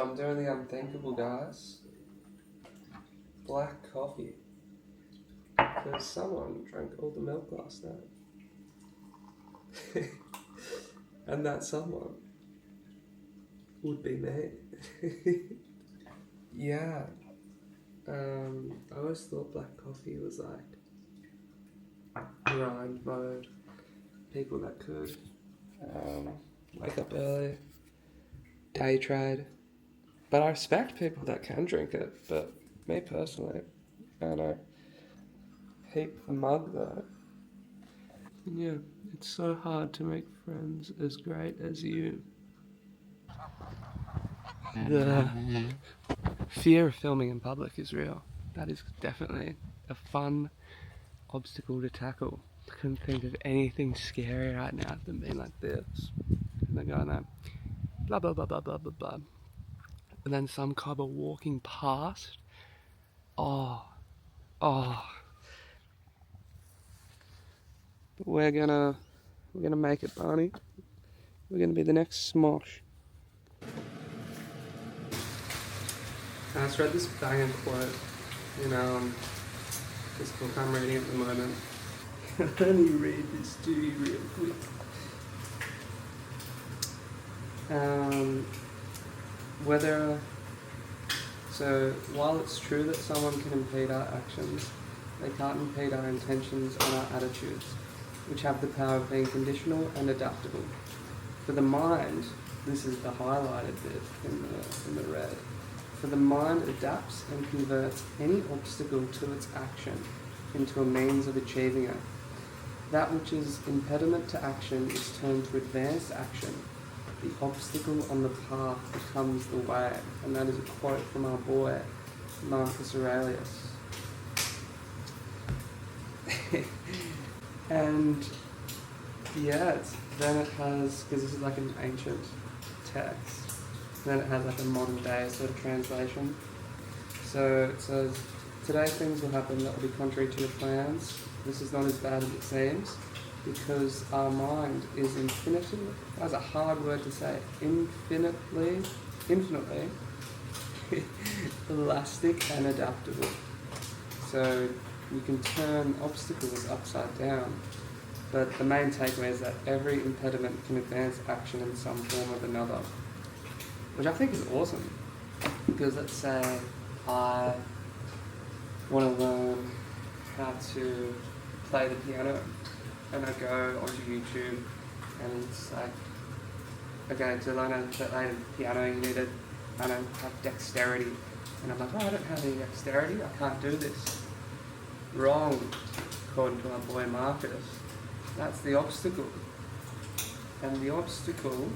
So I'm doing the unthinkable, guys. Black coffee. Because someone drank all the milk last night. And that someone would be me. Yeah. I always thought black coffee was like grind mode. People that could wake up early, day trade. But I respect people that can drink it. But me personally, I don't know. Heap the mug though. Yeah, it's so hard to make friends as great as you. The fear of filming in public is real. That is definitely a fun obstacle to tackle. I couldn't think of anything scary right now than being like this. And then going there, blah blah blah blah blah blah blah. And then some cobber walking past. Oh, oh. We're gonna make it, Barney. We're gonna be the next Smosh. I just read this banging quote in this book I'm reading at the moment. Let me read this to you real quick. So while it's true that someone can impede our actions, they can't impede our intentions and our attitudes, which have the power of being conditional and adaptable. For the mind, this is the highlighted bit in the red. For the mind adapts and converts any obstacle to its action into a means of achieving it. That which is impediment to action is turned to advanced action. The obstacle on the path becomes the way. And that is a quote from our boy, Marcus Aurelius. And yeah, then it has, because this is like an ancient text, then it has like a modern day sort of translation. So it says, today things will happen that will be contrary to your plans. This is not as bad as it seems, because our mind is infinitely, that's a hard word to say, infinitely elastic and adaptable. So you can turn obstacles upside down, but the main takeaway is that every impediment can advance action in some form or another, which I think is awesome. Because let's say I want to learn how to play the piano, and I go onto YouTube, and it's like, okay, to learn how to play the piano, you need to, have dexterity. And I'm like, oh, I don't have any dexterity, I can't do this. Wrong, according to our boy Marcus. That's the obstacle. And the obstacle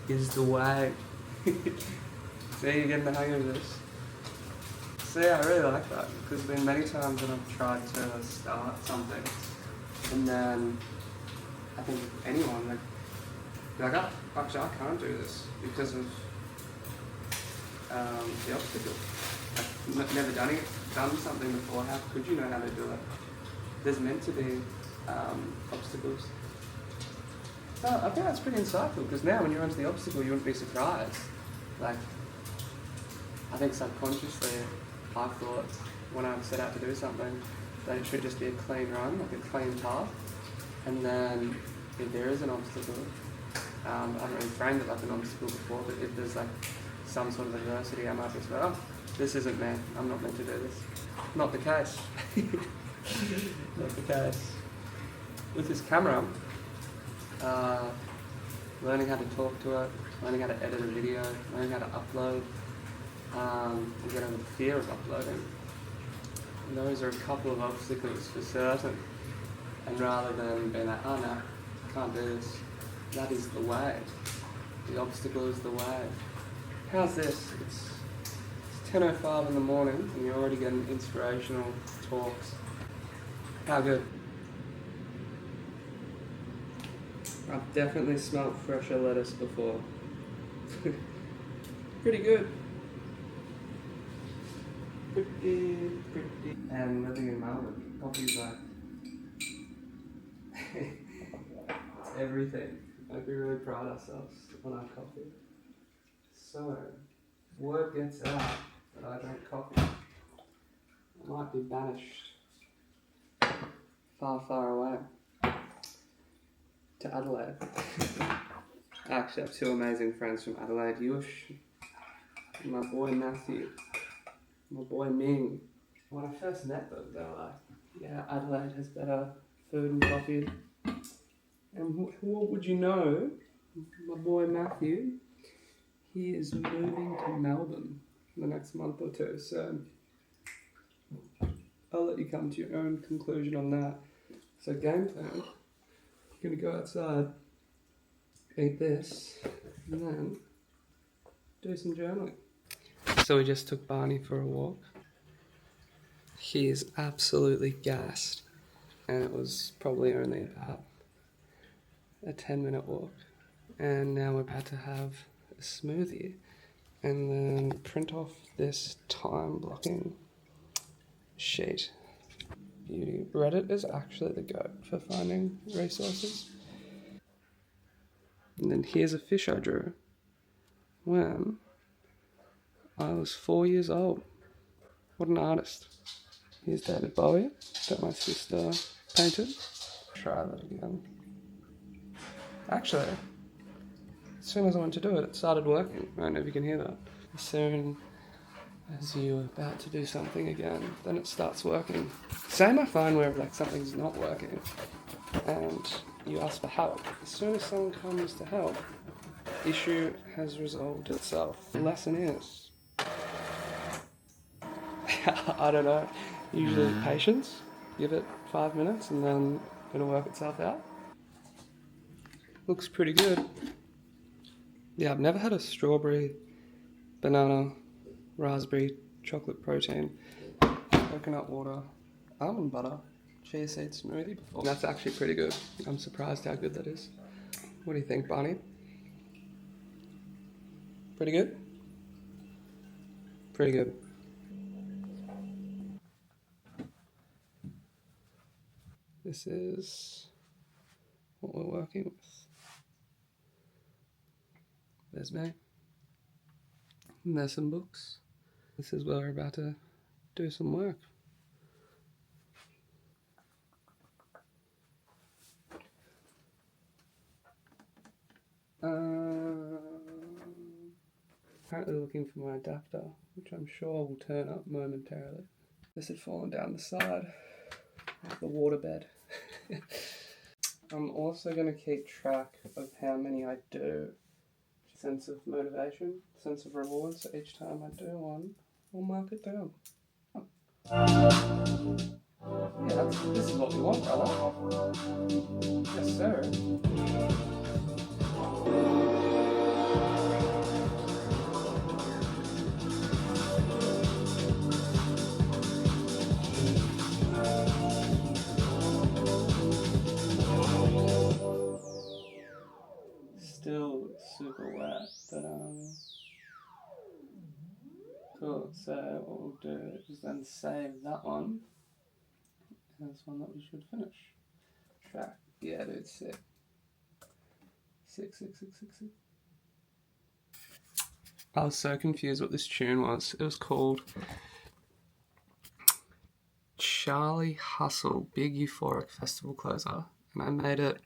is the way. See, you're getting the hang of this. See, I really like that, because there's been many times when I've tried to start something, and then I think anyone, like, actually I can't do this because of the obstacle. I've never done something before. How could you know how to do it? There's meant to be obstacles. So I think that's pretty insightful, because now when you run to the obstacle, you wouldn't be surprised. Like, I think subconsciously I thought when I set out to do something that it should just be a clean run, like a clean path. And then if there is an obstacle, I haven't really framed it like an obstacle before, but if there's like some sort of adversity, I might just go, oh, this isn't me, I'm not meant to do this. Not the case. Not the case. With this camera, learning how to talk to it, learning how to edit a video, learning how to upload, and get over the fear of uploading. And those are a couple of obstacles for certain. And rather than being like, oh no, I can't do this, that is the way. The obstacle is the way. How's this? It's 10:05 in the morning and you're already getting inspirational talks. How good? I've definitely smelt fresher lettuce before. Pretty good. Pretty. And living in Melbourne, coffee's like it's everything. Like, we really pride ourselves on our coffee. So So, word gets out that I drink coffee. I might be banished far, far away to Adelaide. I actually have two amazing friends from Adelaide, Yush, and my boy Matthew, my boy Ming. When I first met them, they were like, yeah, Adelaide has better food and coffee. And what would you know, my boy Matthew, he is moving to Melbourne in the next month or two, so I'll let you come to your own conclusion on that. So game plan, you're going to go outside, eat this, and then do some journaling. So we just took Barney for a walk. He is absolutely gassed, and it was probably only about a 10-minute walk. And now we're about to have a smoothie and then print off this time blocking sheet. Beauty. Reddit is actually the goat for finding resources. And then here's a fish I drew when I was 4 years old. What an artist. Here's David Bowie that my sister painted. Try that again. Actually, as soon as I went to do it, it started working. I don't know if you can hear that. As soon as you're about to do something again, then it starts working. Same I find where like something's not working and you ask for help. As soon as someone comes to help, issue has resolved itself. The lesson is, I don't know, usually patience. Give it 5 minutes and then it'll work itself out. Looks pretty good. Yeah, I've never had a strawberry, banana, raspberry, chocolate protein, coconut water, almond butter, chia seed smoothie before. That's actually pretty good. I'm surprised how good that is. What do you think, Barney? Pretty good? Pretty good. This is what we're working with. There's me. And there's some books. This is where we're about to do some work. Currently looking for my adapter, which I'm sure will turn up momentarily. This had fallen down the side of the waterbed. I'm also going to keep track of how many I do. Sense of motivation, sense of reward, so each time I do one, we'll mark it down. Yeah, this is what we want, brother. Yes, sir. Still super wet, but cool. So what we'll do is then save that one as one that we should finish. Track. Yeah, dude, sick. Sick. I was so confused what this tune was. It was called Charlie Hustle, Big Euphoric Festival Closer, and I made it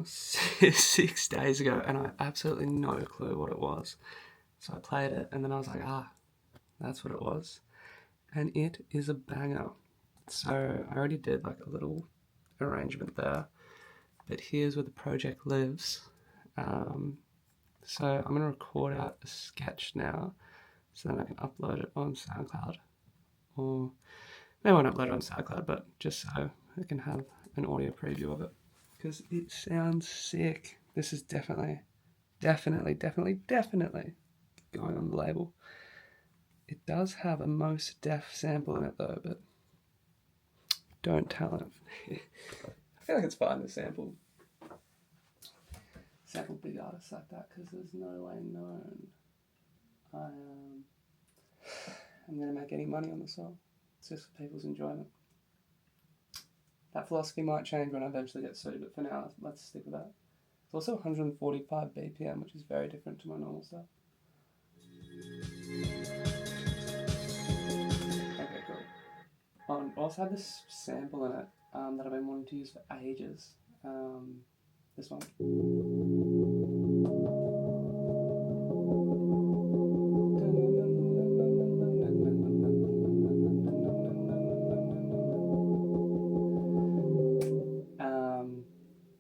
6 days ago, and I had absolutely no clue what it was. So I played it, and then I was like, that's what it was. And it is a banger. So I already did like a little arrangement there, but here's where the project lives. So I'm going to record out a sketch now, so then I can upload it on SoundCloud. Or maybe I won't upload it on SoundCloud, but just so I can have an audio preview of it. Because it sounds sick. This is definitely going on the label. It does have a Most Def sample in it though, but don't tell it. I feel like it's fine to sample big artists like that, because there's no way known I'm going to make any money on the song. It's just for people's enjoyment. That philosophy might change when I eventually get sued, but for now, let's stick with that. It's also 145 BPM, which is very different to my normal stuff. Okay, cool. I also had this sample in it that I've been wanting to use for ages. This one.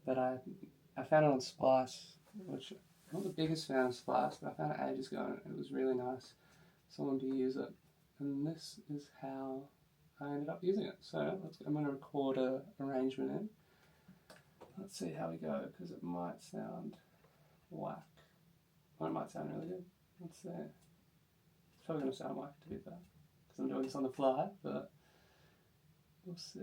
But I found it on Splice, which I'm not the biggest fan of Splice, but I found it ages ago and it was really nice. So I wanted to use it. And this is how I ended up using it. So I'm going to record an arrangement in. Let's see how we go, because it might sound whack. Or it might sound really good. Let's see. It's probably going to sound whack, to be fair, because I'm doing this on the fly, but we'll see.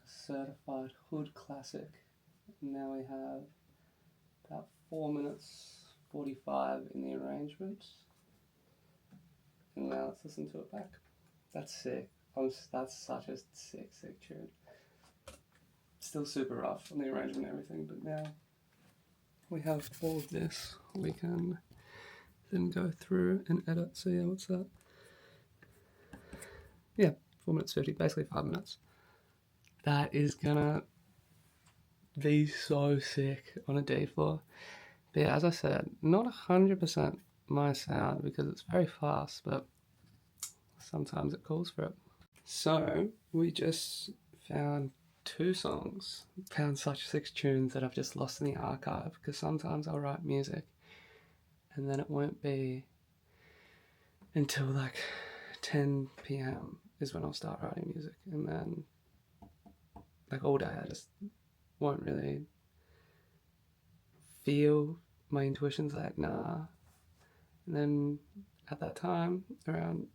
certified hood classic. Now we have about 4 minutes 45 in the arrangement. And now let's listen to it back. That's sick. That's such a sick tune. Still super rough on the arrangement and everything, but now we have all of this. We can then go through and edit. So yeah, what's that? Yeah, 4 minutes 50, basically 5 minutes. That is gonna be so sick on a D floor. But yeah, as I said, not 100% my sound because it's very fast, but sometimes it calls for it. So we just found 2 songs, found such sick tunes that I've just lost in the archive, because sometimes I'll write music and then it won't be until like 10 p.m. is when I'll start writing music, and then like all day I just won't really feel my intuition's like nah, and then at that time around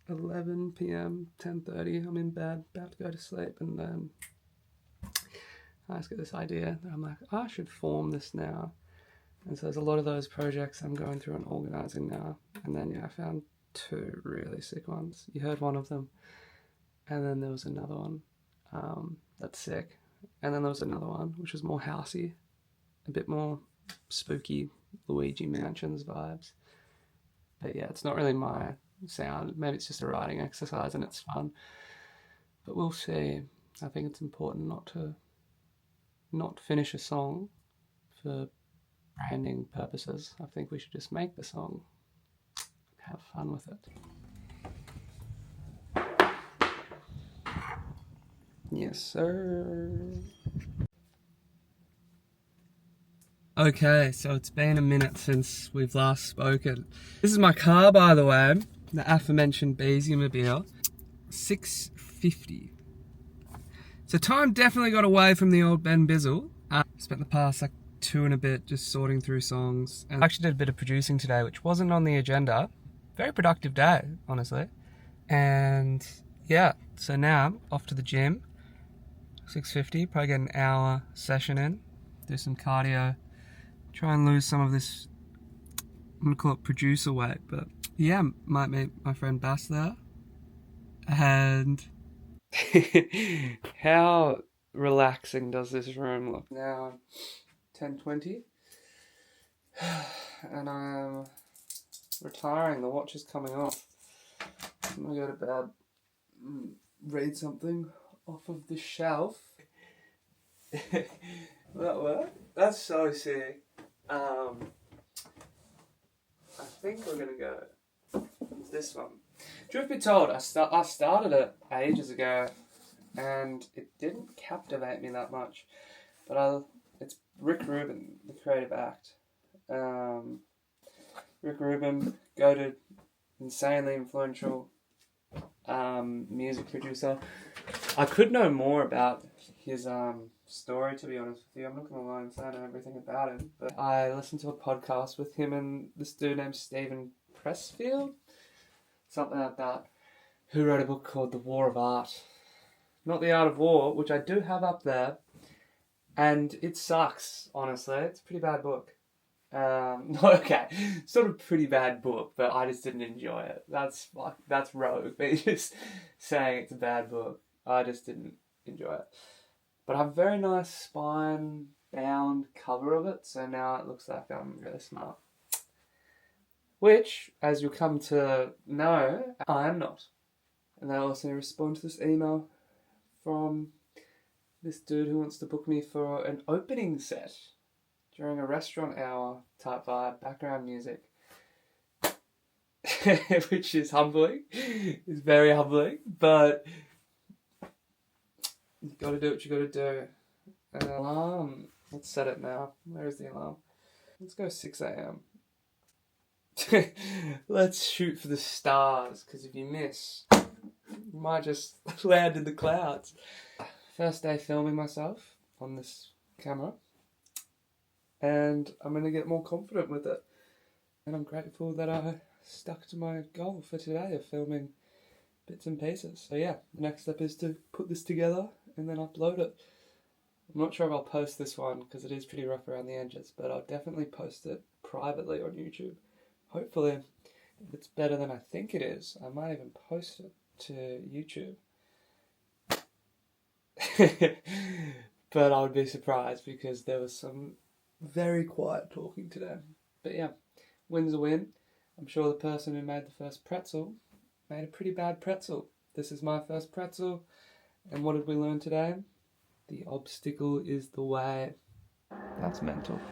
11 p.m, 10:30, I'm in bed about to go to sleep, and then I just get this idea that I'm like, I should form this now. And so there's a lot of those projects I'm going through and organising now. And then yeah, I found 2 really sick ones. You heard one of them, and then there was another one that's sick, and then there was another one which was more housey, a bit more spooky Luigi Mansions vibes. But yeah, it's not really my sound. Maybe it's just a writing exercise and it's fun, but we'll see. I think it's important not finish a song for branding purposes. I think we should just make the song, have fun with it. Yes, sir. Okay, so it's been a minute since we've last spoken. This is my car, by the way, the aforementioned Beezy-mobile. 6:50. So time definitely got away from the old Ben Bizzle. Spent the past like 2 and a bit just sorting through songs. And I actually did a bit of producing today, which wasn't on the agenda. Very productive day, honestly. And yeah, so now off to the gym. 6:50, probably get an hour session in. Do some cardio. Try and lose some of this, I'm gonna call it producer weight, but yeah, might meet my friend Bass there. And how relaxing does this room look? Now 10:20 and I'm retiring. The watch is coming off. I'm gonna go to bed, read something off of the shelf. Will that work? That's so sick. I think we're gonna go with this one. Truth be told, I started it ages ago, and it didn't captivate me that much. But it's Rick Rubin, the creative act. Rick Rubin, goated, insanely influential music producer. I could know more about his story, to be honest with you. I'm not going to lie and say I know everything about him. But I listened to a podcast with him and this dude named Stephen Pressfield, something like that, who wrote a book called The War of Art. Not The Art of War, which I do have up there. And it sucks, honestly. It's a pretty bad book. Okay, sort of pretty bad book, but I just didn't enjoy it. That's rogue, me just saying it's a bad book. I just didn't enjoy it. But I have a very nice spine-bound cover of it, so now it looks like I'm really smart. Which, as you'll come to know, I am not. And I also respond to this email from this dude who wants to book me for an opening set during a restaurant hour type vibe, background music. Which is humbling. It's very humbling, but you gotta do what you gotta do. An alarm. Let's set it now. Where is the alarm? Let's go 6 a.m. Let's shoot for the stars, because if you miss, you might just land in the clouds. First day filming myself on this camera, and I'm going to get more confident with it. And I'm grateful that I stuck to my goal for today of filming bits and pieces. So yeah, the next step is to put this together and then upload it. I'm not sure if I'll post this one because it is pretty rough around the edges, but I'll definitely post it privately on YouTube. Hopefully, if it's better than I think it is, I might even post it to YouTube. But I would be surprised because there was some very quiet talking today. But yeah, win's a win. I'm sure the person who made the first pretzel made a pretty bad pretzel. This is my first pretzel. And what did we learn today? The obstacle is the way. That's mental.